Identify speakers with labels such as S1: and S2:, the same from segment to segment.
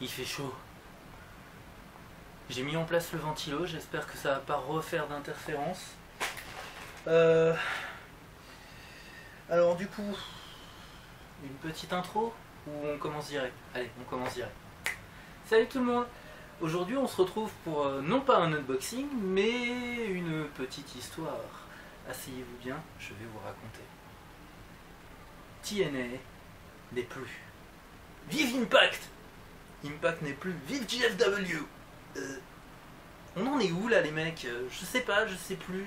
S1: Il fait chaud. J'ai mis en place le ventilo, j'espère que ça va pas refaire d'interférence. Alors du coup, une petite intro ou on commence direct? Allez, on commence direct. Salut tout le monde. Aujourd'hui on se retrouve pour non pas un unboxing, mais une petite histoire. Asseyez-vous bien, je vais vous raconter. TNA n'est plus. Vive Impact! Impact n'est plus. Vive GFW! On en est où là les mecs? Je sais pas, je sais plus,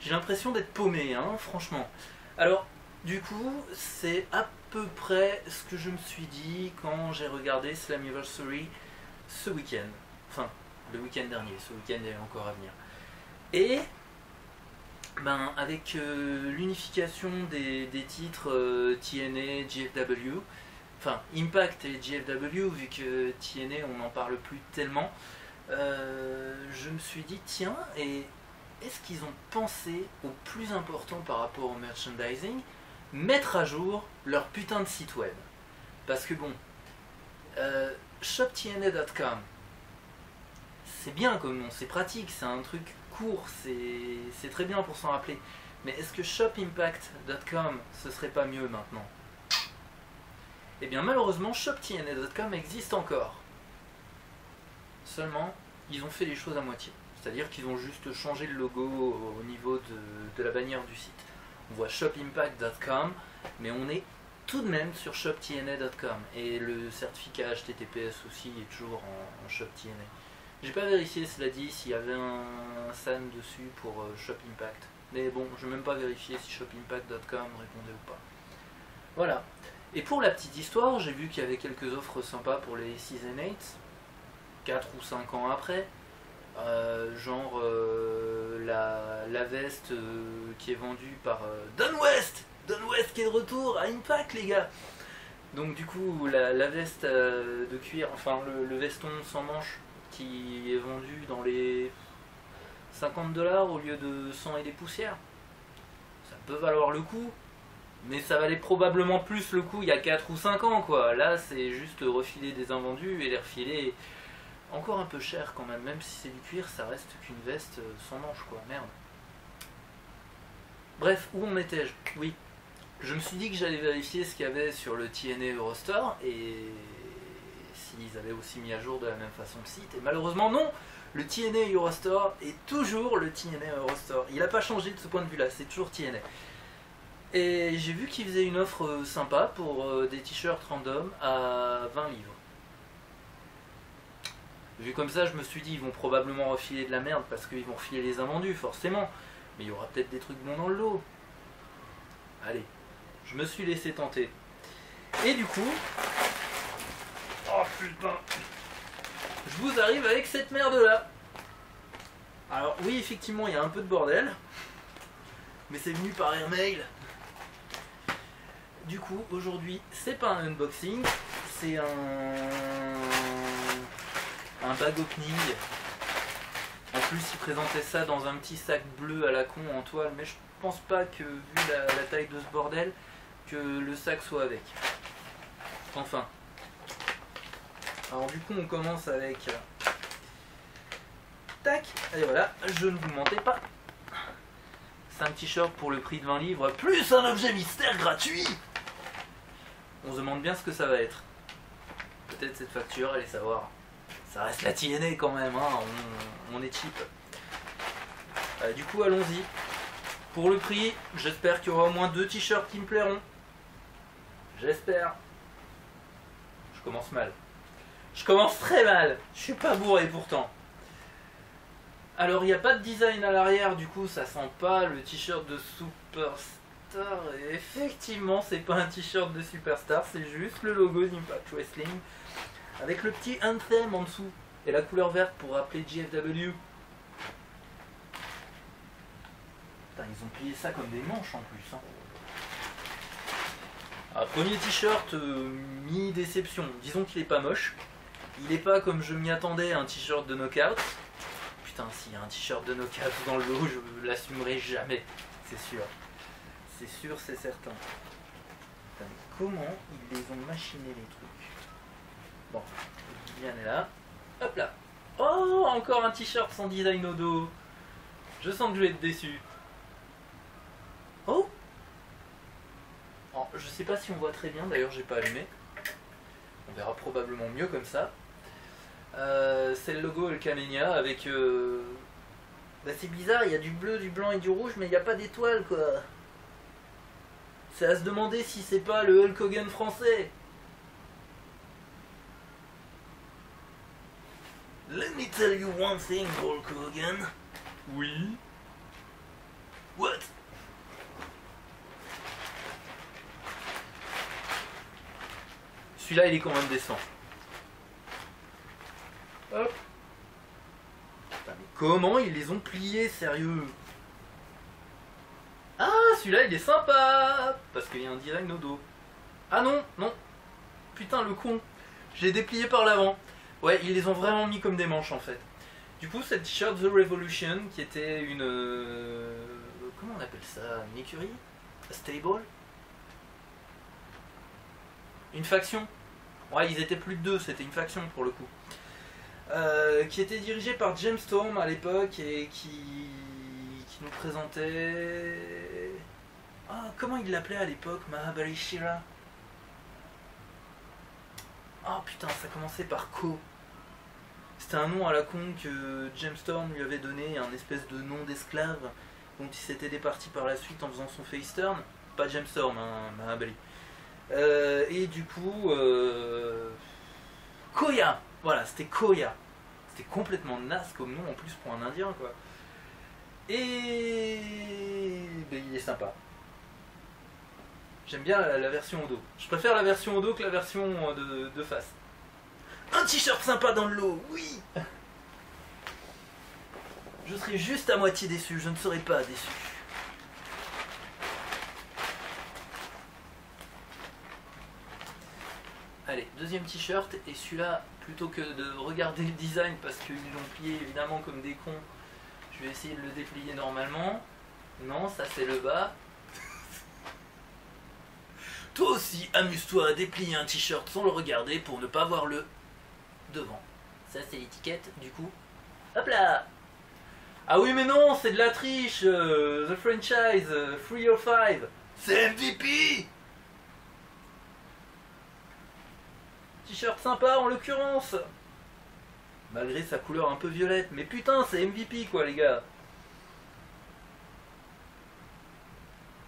S1: j'ai l'impression d'être paumé, hein, franchement. Alors, du coup, c'est à peu près ce que je me suis dit quand j'ai regardé Slammiversary ce week-end. Enfin, le week-end dernier, ce week-end est encore à venir. Et, ben, avec l'unification des titres TNA, GFW, enfin Impact et GFW, vu que TNA on n'en parle plus tellement, je me suis dit tiens, et est-ce qu'ils ont pensé au plus important par rapport au merchandising, mettre à jour leur putain de site web? Parce que bon, shoptna.com, c'est bien comme nom, c'est pratique, c'est un truc court, c'est très bien pour s'en rappeler. Mais est-ce que shopimpact.com ce serait pas mieux maintenant? Eh bien malheureusement shoptna.com existe encore. Seulement, ils ont fait les choses à moitié. C'est-à-dire qu'ils ont juste changé le logo au niveau de la bannière du site. On voit shopimpact.com, mais on est tout de même sur shoptna.com. Et le certificat HTTPS aussi est toujours en shoptna. J'ai pas vérifié, cela dit, s'il y avait un SAN dessus pour shopimpact. Mais bon, je n'ai même pas vérifié si shopimpact.com répondait ou pas. Voilà. Et pour la petite histoire, j'ai vu qu'il y avait quelques offres sympas pour les Season 8, 4 ou 5 ans après. Genre la veste qui est vendue par Don West qui est de retour à Impact, les gars. Donc du coup, la veste de cuir, enfin le veston sans manche qui est vendu dans les 50$ au lieu de 100 et des poussières. Ça peut valoir le coup. Mais ça valait probablement plus le coup il y a 4 ou 5 ans, quoi. Là, c'est juste refiler des invendus et les refiler encore un peu cher quand même. Même si c'est du cuir, ça reste qu'une veste sans manche, quoi. Merde. Bref, où en étais-je? Oui. Je me suis dit que j'allais vérifier ce qu'il y avait sur le TNA Eurostore et s'ils avaient aussi mis à jour de la même façon le site. Et malheureusement, non! Le TNA Eurostore est toujours le TNA Eurostore. Il n'a pas changé de ce point de vue-là, c'est toujours TNA. Et j'ai vu qu'ils faisaient une offre sympa pour des t-shirts random à 20 livres. Vu comme ça, je me suis dit, ils vont probablement refiler de la merde parce qu'ils vont refiler les invendus, forcément. Mais il y aura peut-être des trucs bons dans le lot. Allez, je me suis laissé tenter. Et du coup... Oh putain! Je vous arrive avec cette merde-là. Alors oui, effectivement, il y a un peu de bordel. Mais c'est venu par email. Du coup, aujourd'hui, c'est pas un unboxing, c'est un bag opening. En plus, il présentait ça dans un petit sac bleu à la con en toile, mais je pense pas que, vu la taille de ce bordel, que le sac soit avec. Enfin. Alors du coup, on commence avec... Tac! Et voilà, je ne vous mentais pas. C'est un t-shirt pour le prix de 20 livres, plus un objet mystère gratuit! On se demande bien ce que ça va être. Peut-être cette facture, allez savoir. Ça reste la TNA quand même, hein, on est cheap. Du coup, allons-y. Pour le prix, j'espère qu'il y aura au moins 2 t-shirts qui me plairont. J'espère. Je commence mal. Je commence très mal. Je suis pas bourré pourtant. Alors, il n'y a pas de design à l'arrière, du coup, ça sent pas le t-shirt de Superstar. Et effectivement, c'est pas un t-shirt de Superstar, c'est juste le logo d'Impact Wrestling avec le petit Anthem en dessous et la couleur verte pour rappeler GFW. Putain, ils ont plié ça comme des manches en plus. Hein. Alors, premier t-shirt mi-déception. Disons qu'il est pas moche. Il est pas comme je m'y attendais, un t-shirt de Knockout. Putain, s'il y a un t-shirt de Knockout dans le lot, je l'assumerai jamais, c'est sûr. C'est sûr, c'est certain. Putain, mais comment ils les ont machinés les trucs? Bon, Liliane est là. Hop là. Oh, encore un t-shirt sans design au dos. Je sens que je vais être déçu. Oh, alors, je sais pas si on voit très bien, d'ailleurs j'ai pas allumé. On verra probablement mieux comme ça. C'est le logo El Kamenia avec... Bah, c'est bizarre, il y a du bleu, du blanc et du rouge, mais il n'y a pas d'étoile quoi. C'est à se demander si c'est pas le Hulk Hogan français. Let me tell you one thing, Hulk Hogan. Oui. What? Celui-là, il est quand même décent. Hop. Putain, mais comment ils les ont pliés, sérieux? Ah, celui-là, il est sympa. Parce qu'il y a un design au dos. Ah non, non. Putain, le con. Je l'ai déplié par l'avant. Ouais, ils les ont vraiment mis comme des manches, en fait. Du coup, cette t-shirt The Revolution, qui était une... comment on appelle ça? Une écurie? A stable? Une faction? Ouais, ils étaient plus de deux, c'était une faction pour le coup. Qui était dirigée par James Storm à l'époque et qui nous présentait... Ah, comment il l'appelait à l'époque? Mahabali Shira? Ah putain, ça commençait par Ko. C'était un nom à la con que James Storm lui avait donné, un espèce de nom d'esclave dont il s'était départi par la suite en faisant son face turn. Pas James Storm, hein, Mahabali. Et du coup... Koya. Voilà, c'était Koya. C'était complètement naze comme nom en plus pour un indien quoi. Et... ben, il est sympa. J'aime bien la version au dos. Je préfère la version au dos que la version de face. Un t-shirt sympa dans le lot, oui. Je serai juste à moitié déçu, je ne serai pas déçu. Allez, deuxième t-shirt, et celui-là, plutôt que de regarder le design, parce qu'ils l'ont plié évidemment comme des cons, je vais essayer de le déplier normalement. Non, ça c'est le bas. Toi aussi, amuse-toi à déplier un t-shirt sans le regarder pour ne pas voir le devant. Ça c'est l'étiquette, du coup. Hop là! Ah oui mais non, c'est de la triche. The franchise, 305. C'est MVP! T-shirt sympa en l'occurrence. Malgré sa couleur un peu violette. Mais putain, c'est MVP quoi les gars.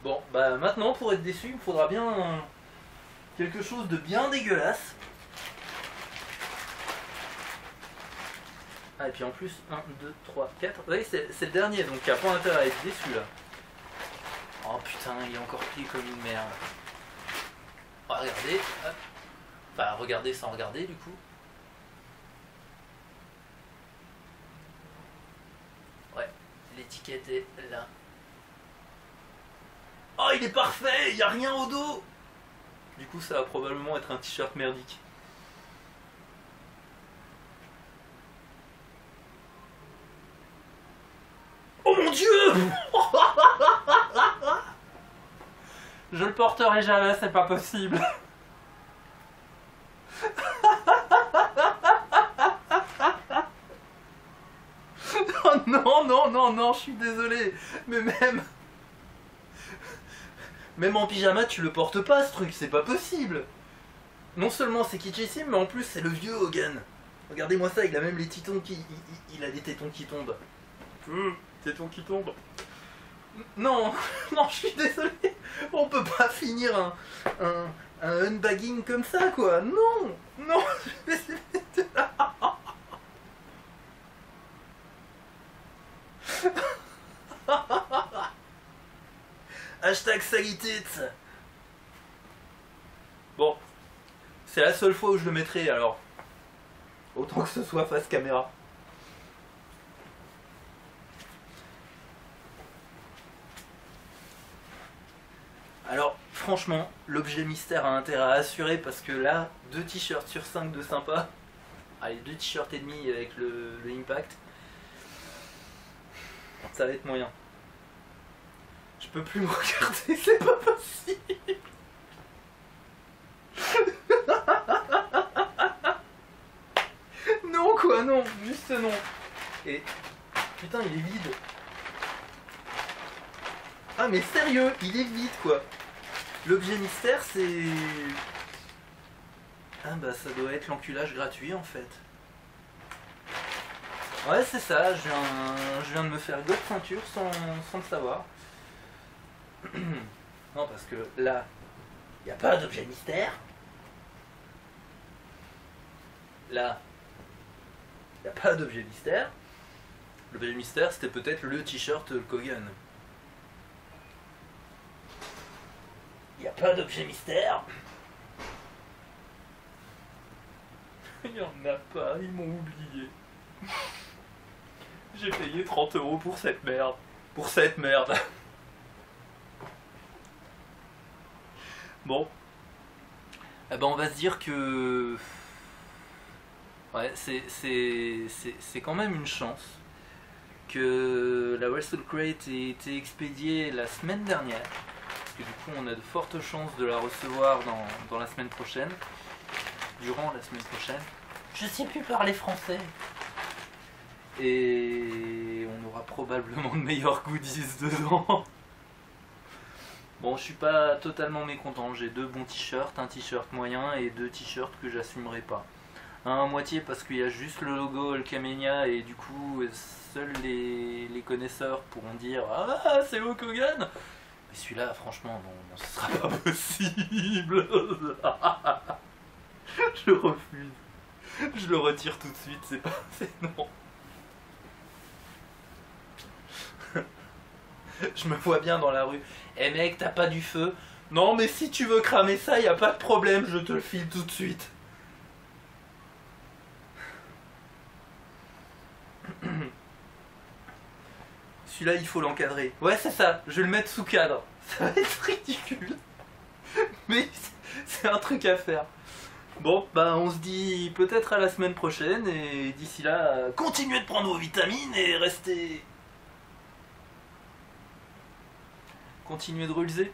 S1: Bon, bah maintenant pour être déçu, il me faudra bien quelque chose de bien dégueulasse. Ah et puis en plus, 1, 2, 3, 4. Vous voyez, c'est le dernier, donc il n'y a pas intérêt à être déçu là. Oh putain, il est encore plié comme une merde. Oh, regardez, hop. Enfin, regardez sans regarder du coup. Ouais, l'étiquette est là. Oh, il est parfait, il n'y a rien au dos. Du coup, ça va probablement être un t-shirt merdique. Oh mon dieu. Je le porterai jamais, c'est pas possible. Oh non, non, non, non, je suis désolé. Mais même en pyjama, tu le portes pas ce truc, c'est pas possible. Non seulement c'est kitschissime, mais en plus c'est le vieux Hogan. Regardez-moi ça, il a même les tétons qui... Il a des tétons qui tombent. Tétons qui tombent. Non, non, je suis désolé. On peut pas finir un unbagging comme ça, quoi. Non, non. Hashtag salitite. Bon, c'est la seule fois où je le mettrai, alors autant que ce soit face caméra. Alors franchement, l'objet mystère a intérêt à assurer parce que là, 2 t-shirts sur 5 de sympa. Allez, 2 t-shirts et demi avec le impact. Ça va être moyen. Je peux plus me regarder, c'est pas possible. quoi, non, juste non. Et putain, il est vide. Ah mais sérieux, il est vide quoi. L'objet mystère c'est... Ah bah ça doit être l'enculage gratuit en fait. Ouais c'est ça, je viens de me faire God ceinture sans le savoir. Non parce que là, il n'y a pas d'objet mystère. Là, il n'y a pas d'objet mystère. L'objet mystère c'était peut-être le t-shirt Hulk Hogan. Il n'y a pas d'objet mystère. Il n'y en a pas, ils m'ont oublié. J'ai payé 30 € pour cette merde. Pour cette merde. Bon. Eh ben on va se dire que... Ouais, c'est quand même une chance que la Wrestle Crate ait été expédiée la semaine dernière. Parce que du coup on a de fortes chances de la recevoir dans la semaine prochaine. Durant la semaine prochaine. Je sais plus parler français. Et on aura probablement de meilleurs goodies dedans. Bon, je suis pas totalement mécontent. J'ai 2 bons t-shirts, un t-shirt moyen et 2 t-shirts que j'assumerai pas. Un à moitié parce qu'il y a juste le logo Hulkamania et du coup seuls les connaisseurs pourront dire ah c'est Hulk Hogan. Mais celui-là franchement non, ce sera pas possible. Je refuse. Je le retire tout de suite, c'est non. Je me vois bien dans la rue. Eh mec, t'as pas du feu? Non mais si tu veux cramer ça, y a pas de problème, je te le file tout de suite. Celui-là il faut l'encadrer. Ouais c'est ça, je vais le mettre sous cadre. Ça va être ridicule. Mais c'est un truc à faire. Bon, bah on se dit peut-être à la semaine prochaine et d'ici là, continuez de prendre vos vitamines et restez... Continuez de relever.